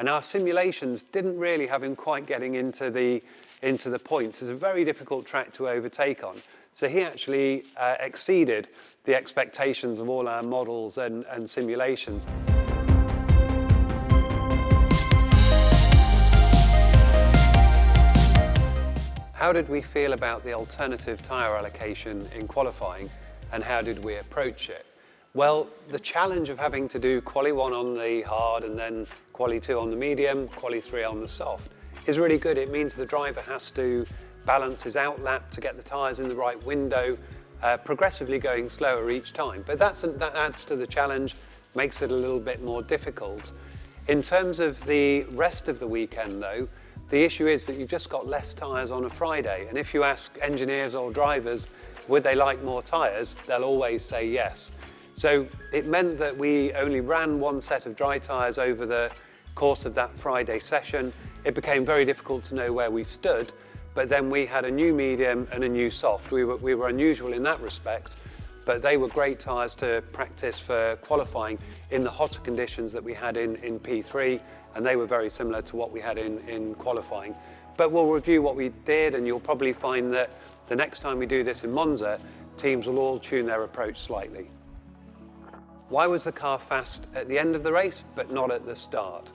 And our simulations didn't really have him quite getting into the points. It's a very difficult track to overtake on. So he actually exceeded the expectations of all our models and simulations. How did we feel about the alternative tyre allocation in qualifying, and how did we approach it? Well, the challenge of having to do Quali 1 on the hard and then Quali 2 on the medium, Quali 3 on the soft is really good. It means the driver has to balance his outlap to get the tyres in the right window, progressively going slower each time. But that adds to the challenge, makes it a little bit more difficult. In terms of the rest of the weekend though, the issue is that you've just got less tyres on a Friday, and if you ask engineers or drivers would they like more tyres, they'll always say yes. So it meant that we only ran one set of dry tyres over the course of that Friday session. It became very difficult to know where we stood, but then we had a new medium and a new soft. We were unusual in that respect, but they were great tyres to practice for qualifying in the hotter conditions that we had in P3, and they were very similar to what we had in qualifying. But we'll review what we did, and you'll probably find that the next time we do this in Monza, teams will all tune their approach slightly. Why was the car fast at the end of the race, but not at the start?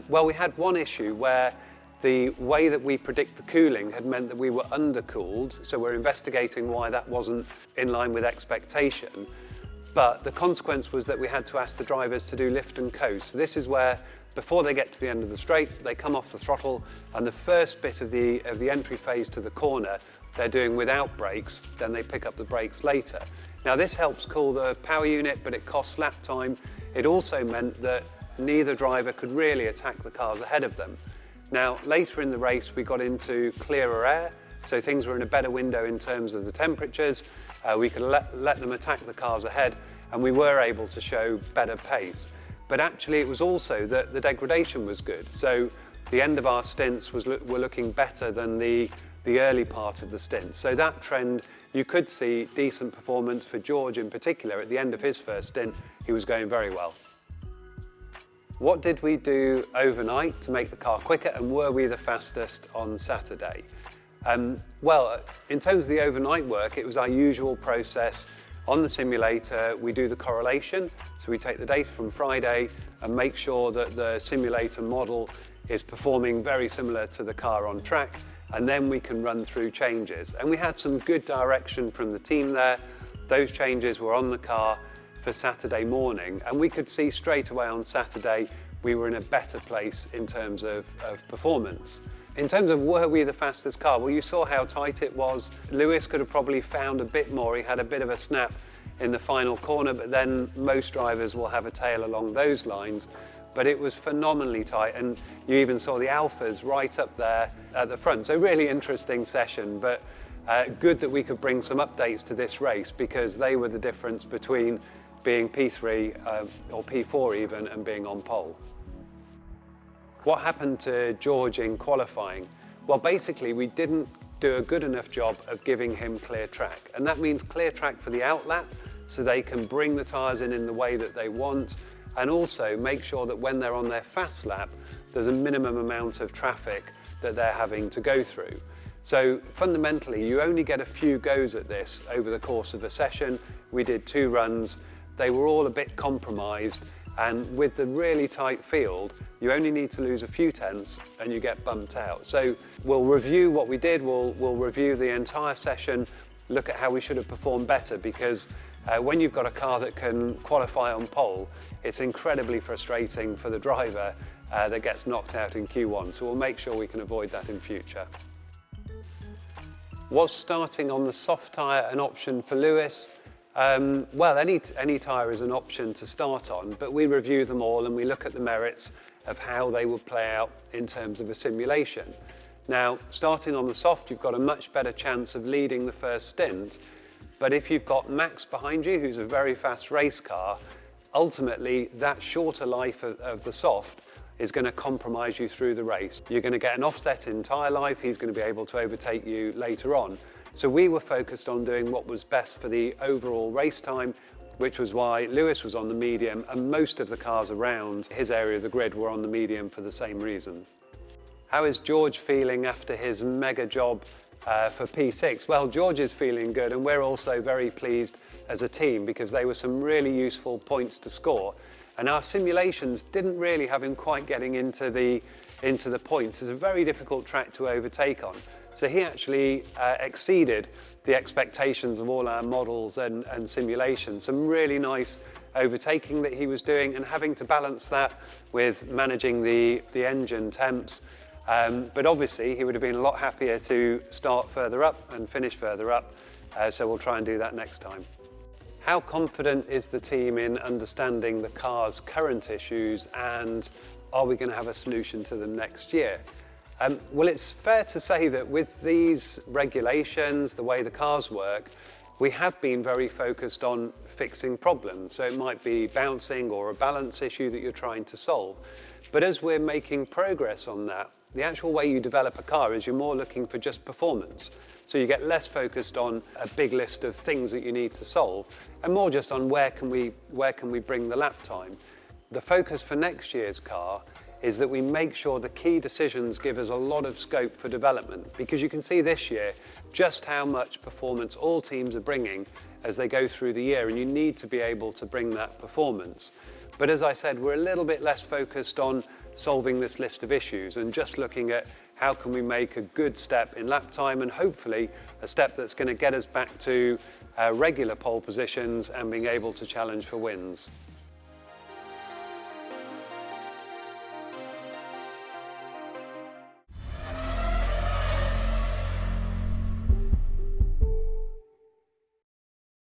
Well, we had one issue where the way that we predict the cooling had meant that we were undercooled, so we're investigating why that wasn't in line with expectation. But the consequence was that we had to ask the drivers to do lift and coast. So this is where, before they get to the end of the straight, they come off the throttle, and the first bit of the entry phase to the corner, they're doing without brakes, then they pick up the brakes later. Now this helps cool the power unit, but it costs lap time. It also meant that neither driver could really attack the cars ahead of them. Now later in the race we got into clearer air, so things were in a better window in terms of the temperatures. We could let them attack the cars ahead, and we were able to show better pace. But actually it was also that the degradation was good. So the end of our stints were looking better than the early part of the stint. So that trend, you could see decent performance for George in particular. At the end of his first stint, he was going very well. What did we do overnight to make the car quicker, and were we the fastest on Saturday? Well, in terms of the overnight work, it was our usual process. On the simulator, we do the correlation, so we take the data from Friday and make sure that the simulator model is performing very similar to the car on track, and then we can run through changes. And we had some good direction from the team there. Those changes were on the car for Saturday morning, and we could see straight away on Saturday we were in a better place in terms of performance. In terms of were we the fastest car, well, you saw how tight it was. Lewis could have probably found a bit more. He had a bit of a snap in the final corner, but then most drivers will have a tail along those lines. But it was phenomenally tight, and you even saw the Alphas right up there at the front. So really interesting session, but good that we could bring some updates to this race, because they were the difference between being P3 or P4 even and being on pole. What happened to George in qualifying? Well, basically we didn't do a good enough job of giving him clear track, and that means clear track for the outlap so they can bring the tyres in the way that they want, and also make sure that when they're on their fast lap there's a minimum amount of traffic that they're having to go through. So fundamentally you only get a few goes at this over the course of a session. We did 2 runs, they were all a bit compromised, and with the really tight field you only need to lose a few tenths and you get bumped out. So we'll review what we did, we'll review the entire session, look at how we should have performed better, because when you've got a car that can qualify on pole, it's incredibly frustrating for the driver that gets knocked out in Q1, so we'll make sure we can avoid that in future. Was starting on the soft tyre an option for Lewis? Well, any tyre is an option to start on, but we review them all and we look at the merits of how they would play out in terms of a simulation. Now, starting on the soft, you've got a much better chance of leading the first stint, but if you've got Max behind you, who's a very fast race car, ultimately that shorter life of the soft is going to compromise you through the race. You're going to get an offset in tyre life, he's going to be able to overtake you later on. So we were focused on doing what was best for the overall race time, which was why Lewis was on the medium and most of the cars around his area of the grid were on the medium for the same reason. How is George feeling after his mega job for P6? Well, George is feeling good, and we're also very pleased as a team because they were some really useful points to score. And our simulations didn't really have him quite getting into the points. It's a very difficult track to overtake on. So he actually exceeded the expectations of all our models and simulations. Some really nice overtaking that he was doing and having to balance that with managing the engine temps. But obviously he would have been a lot happier to start further up and finish further up. So we'll try and do that next time. How confident is the team in understanding the car's current issues, and are we going to have a solution to them next year? Well, it's fair to say that with these regulations, the way the cars work, we have been very focused on fixing problems. So it might be bouncing or a balance issue that you're trying to solve. But as we're making progress on that, the actual way you develop a car is you're more looking for just performance. So you get less focused on a big list of things that you need to solve and more just on where can we bring the lap time. The focus for next year's car is that we make sure the key decisions give us a lot of scope for development, because you can see this year just how much performance all teams are bringing as they go through the year, and you need to be able to bring that performance. But as I said, we're a little bit less focused on solving this list of issues and just looking at how can we make a good step in lap time and hopefully a step that's going to get us back to regular pole positions and being able to challenge for wins.